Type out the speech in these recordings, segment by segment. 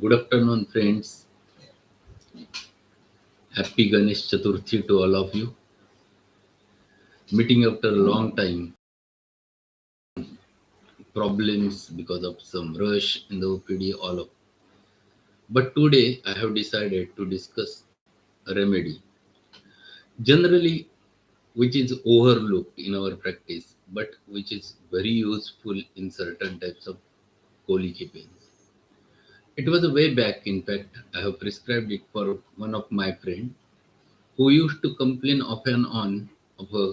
Good afternoon, friends. Happy Ganesh Chaturthi to all of you. Meeting after a long time. Problems because of some rush in the OPD, all of. But today I have decided to discuss a remedy, generally which is overlooked in our practice, but which is very useful in certain types of colic pains. It was a way back. In fact, I have prescribed it for one of my friend who used to complain off and on of a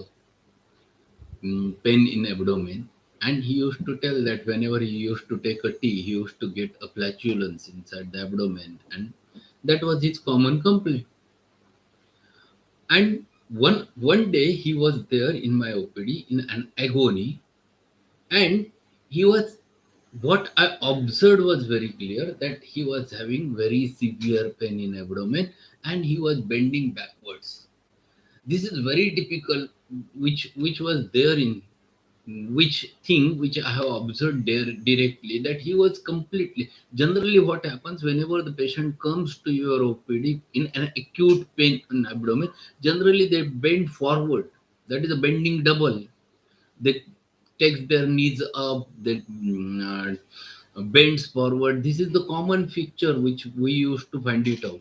pain in abdomen, and he used to tell that whenever he used to take a tea he used to get a flatulence inside the abdomen, and that was his common complaint. And one day he was there in my OPD in an agony, and he was, what I observed was very clear that he was having very severe pain in abdomen, and he was bending backwards. This is very typical, which was there in which thing which I have observed there directly, that he was completely. Generally, what happens whenever the patient comes to your OPD in an acute pain in abdomen, generally they bend forward. That is a bending double. They takes their knees up, they bends forward. This is the common feature which we used to find it out.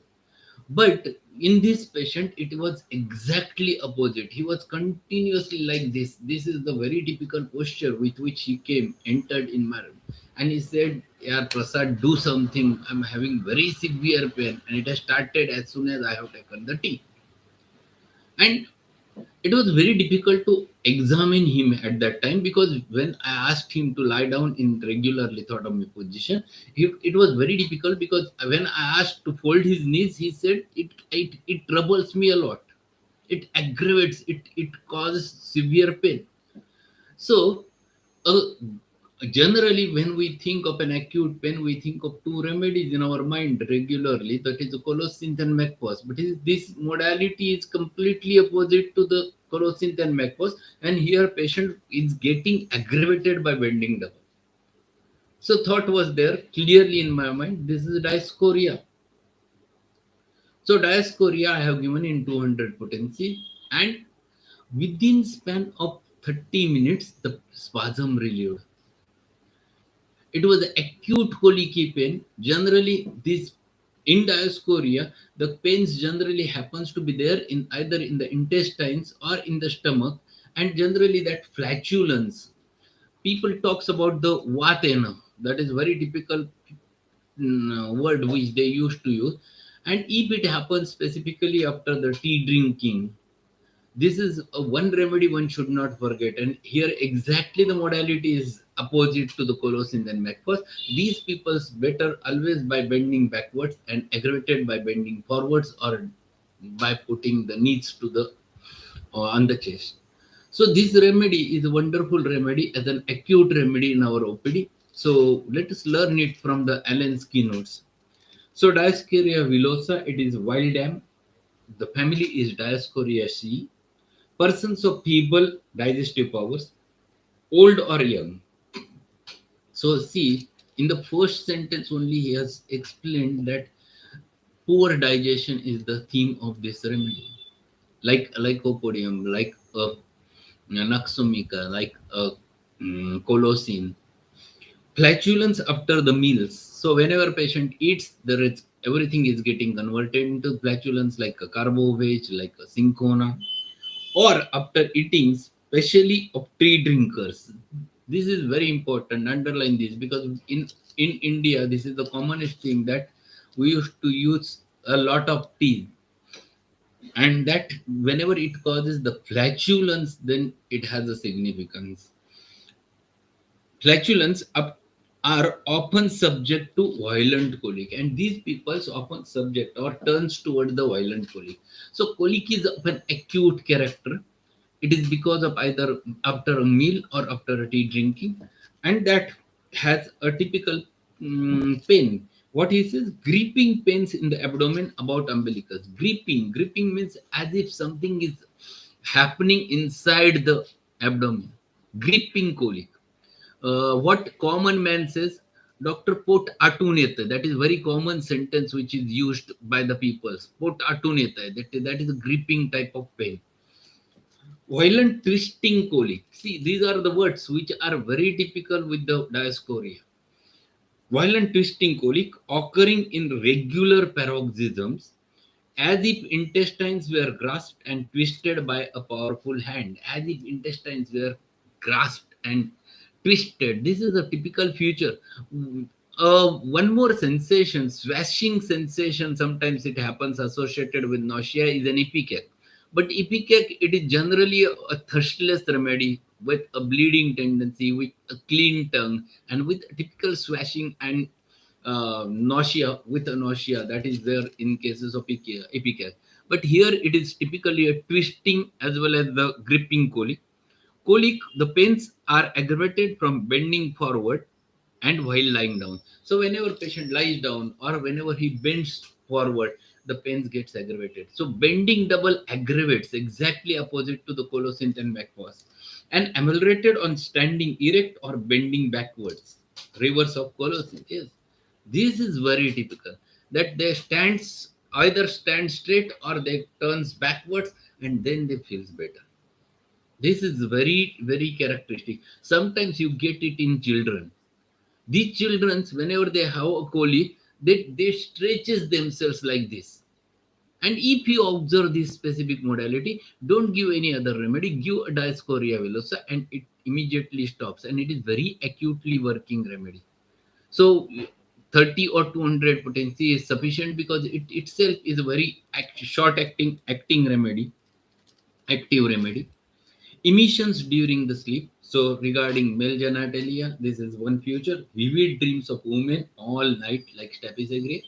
But in this patient, it was exactly opposite. He was continuously like this. This is the very typical posture with which he came, entered in my room. And he said, "Yeah, Prasad, do something. I'm having very severe pain." And it has started as soon as I have taken the tea. And it was very difficult to examine him at that time, because when I asked him to lie down in regular lithotomy position, it was very difficult, because when I asked to fold his knees, he said it troubles me a lot. It aggravates, it causes severe pain. So, uh, generally, when we think of an acute pain, we think of two remedies in our mind regularly, that is colocynth and macphos. But this modality is completely opposite to the colocynth and macphos, and here patient is getting aggravated by bending double. So, thought was there clearly in my mind, this is diascoria. So, diascoria I have given in 200 potency, and within span of 30 minutes, the spasm relieved. It was acute colicky pain. Generally, this in diascoria, the pains generally happens to be there in either in the intestines or in the stomach, and generally that flatulence. People talks about the vatena. That is very typical word which they used to use. And if it happens specifically after the tea drinking, this is one remedy one should not forget. And here exactly the modality is opposite to the colocin and macphos. These people's better always by bending backwards and aggravated by bending forwards, or by putting the knees to the on the chest. So this remedy is a wonderful remedy as an acute remedy in our OPD. So let us learn it from the Allen's keynotes. So Diascorea villosa, it is wild dam. The family is Diascoreaceae. Persons of feeble digestive powers, old or young. So see, in the first sentence only he has explained that poor digestion is the theme of this remedy. Like lycopodium, like naxomica, like colocin. Flatulence after the meals. So whenever patient eats, everything is getting converted into flatulence, like a carbovage, like a cinchona, or after eating, especially of tea drinkers. This is very important. Underline this, because in India, this is the commonest thing that we used to use a lot of tea, and that whenever it causes the flatulence, then it has a significance. Flatulence are often subject to violent colic, and these peoples often subject or turns toward the violent colic. So colic is of an acute character. It is because of either after a meal or after a tea drinking, and that has a typical pain. What he says, gripping pains in the abdomen about umbilicus. Gripping means as if something is happening inside the abdomen. Gripping colic. What common man says, Doctor पोट आटून येतं. That is very common sentence which is used by the peoples. पोट आटून येतंय. That is a gripping type of pain. Violent twisting colic. See, these are the words which are very typical with the diascoria. Violent twisting colic occurring in regular paroxysms as if intestines were grasped and twisted by a powerful hand. As if intestines were grasped and twisted. This is a typical feature. One more sensation, swashing sensation, sometimes it happens associated with nausea, is an ipecac. But ipecac, it is generally a thirstless remedy with a bleeding tendency, with a clean tongue, and with typical swashing and nausea, with a nausea that is there in cases of ipecac. But here it is typically a twisting as well as the gripping colic. Colic, the pains are aggravated from bending forward and while lying down. So whenever patient lies down or whenever he bends forward, the pains gets aggravated. So bending double aggravates, exactly opposite to the colocynth and McPhos, and ameliorated on standing erect or bending backwards. Reverse of colocynth. Yes, this is very typical. That they stands either stand straight or they turns backwards and then they feels better. This is very, very characteristic. Sometimes you get it in children. These children, whenever they have a colic, they stretches themselves like this. And if you observe this specific modality, don't give any other remedy, give a Diascorea villosa and it immediately stops. And it is very acutely working remedy. So 30 or 200 potency is sufficient because it itself is a very short acting remedy, active remedy. Emissions during the sleep. So regarding male genitalia, this is one future. Vivid dreams of women all night like staphysagrine.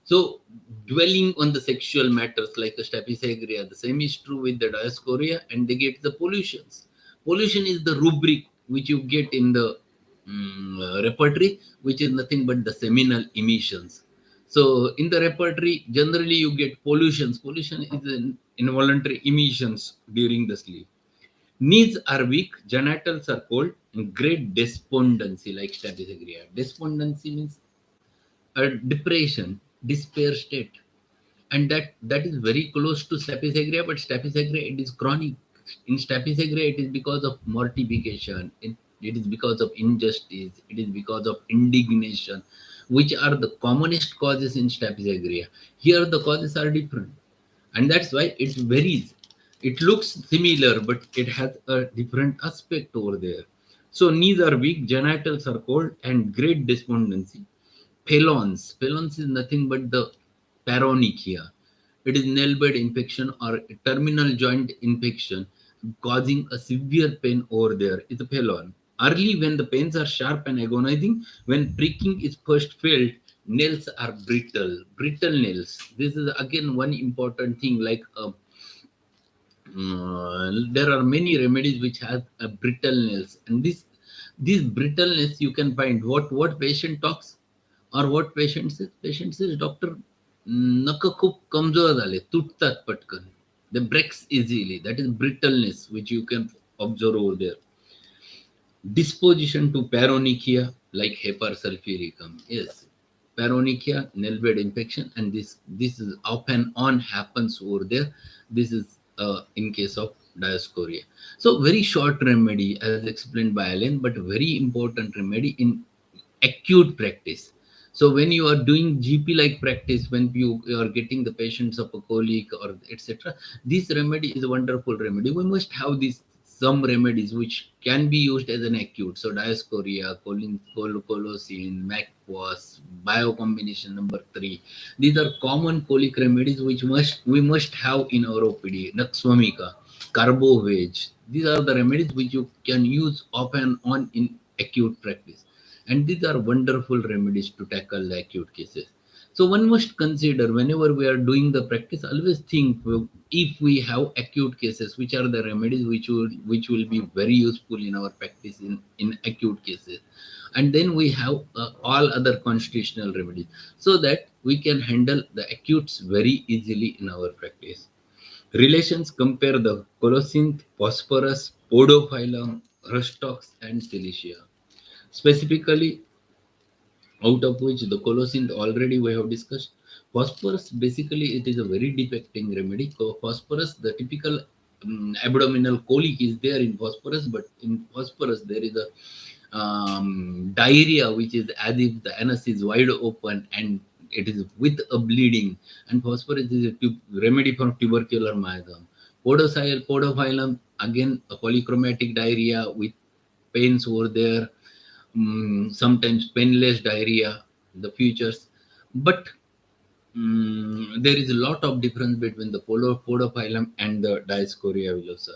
So dwelling on the sexual matters like a staphysagrine, the same is true with the diascoria, and they get the pollutions. Pollution is the rubric which you get in the repertory, which is nothing but the seminal emissions. So in the repertory, generally you get pollutions. Pollution is an involuntary emissions during the sleep. Knees are weak, genitals are cold, and great despondency, like staphysagrine. Despondency means a depression, despair state, and that is very close to staphysagrine. But staphysagrine, it is chronic. In staphysagrine, it is because of mortification. It is because of injustice. It is because of indignation, which are the commonest causes in staphysagrine. Here, the causes are different, and that's why it varies. It looks similar, but it has a different aspect over there. So knees are weak, genitals are cold, and great despondency. Phelons is nothing but the paronychia. It is nail bed infection or terminal joint infection causing a severe pain over there. It's a phelon. Early, when the pains are sharp and agonizing, when pricking is first felt, nails are brittle. Brittle nails. This is again one important thing. Like there are many remedies which have a brittle nails, and this brittleness you can find. What patient talks or what patient says, doctor, नख खूप कमजोर झाले, तुटतात पटकन. They breaks easily. That is brittleness which you can observe over there. Disposition to paronychia like hypersulfuricum. Yes, paronychia, nail bed infection, and this is off and on happens over there. This is in case of diascoria. So very short remedy as explained by Alan, but very important remedy in acute practice. So when you are doing GP like practice, when you are getting the patients of a colic or etc., this remedy is a wonderful remedy. We must have these some remedies which can be used as an acute. So diascoria, colocin, MACPOS, biocombination number 3. These are common colic remedies which we must have in our OPD. Naxwamika, Carbovage. These are the remedies which you can use off and on in acute practice, and these are wonderful remedies to tackle the acute cases. So one must consider whenever we are doing the practice, always think, if we have acute cases, which are the remedies which will be very useful in our practice in acute cases, and then we have all other constitutional remedies, so that we can handle the acutes very easily in our practice. Relations: compare the colocynth, phosphorus, podophyllum, rustox, and silicea. Specifically, out of which the colocin already we have discussed. Phosphorus, basically, it is a very defecting remedy. Phosphorus, the typical abdominal colic is there in phosphorus, but in phosphorus there is a diarrhea which is as if the anus is wide open and it is with a bleeding. And phosphorus is a remedy for tubercular myasm. Podophyllum, again a polychromatic diarrhea with pains over there, sometimes painless diarrhea, the futures. But there is a lot of difference between the podophyllum and the Dioscorea villosa.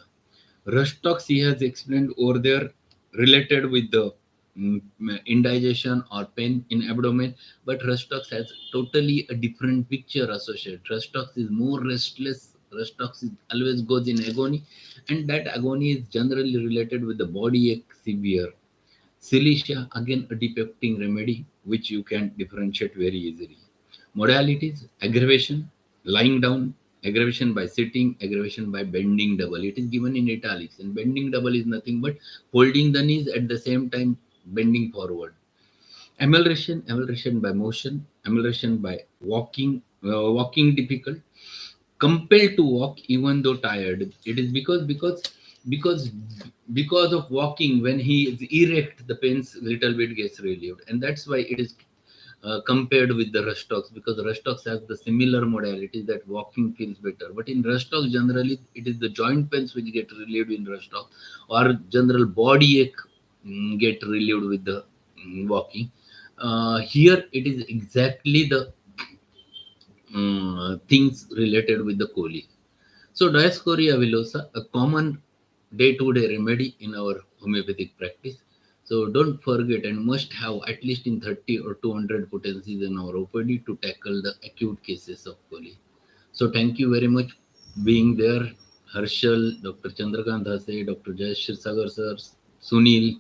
Rustox he has explained over there related with the indigestion or pain in abdomen, but Rustox has totally a different picture associated. Rustox is more restless. Rustox is always goes in agony, and that agony is generally related with the body ache severe. Cilicia, again a depicting remedy which you can differentiate very easily. Modalities: aggravation, lying down, aggravation by sitting, aggravation by bending double. It is given in italics, and bending double is nothing but folding the knees at the same time bending forward. Amelioration by motion, amelioration by walking difficult, compelled to walk even though tired. It is because because of walking, when he is erect, the pains little bit gets relieved, and that's why it is compared with the Rustox, because Rustox has the similar modality that walking feels better. But in Rustox, generally, it is the joint pains which get relieved in Rustox, or general body ache get relieved with the walking. Here, it is exactly the things related with the coli. So, Dioscorea villosa, a common day-to-day remedy in our homeopathic practice. So, don't forget and must have at least in 30 or 200 potencies in our OPD to tackle the acute cases of coli. So, thank you very much being there, Harshal, Dr. Chandrakant Hase, Dr. Jayashir Sagar sir, Sunil,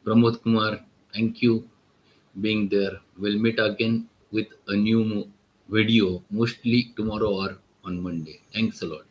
Pramod Kumar. Thank you being there. We'll meet again with a new video, mostly tomorrow or on Monday. Thanks a lot.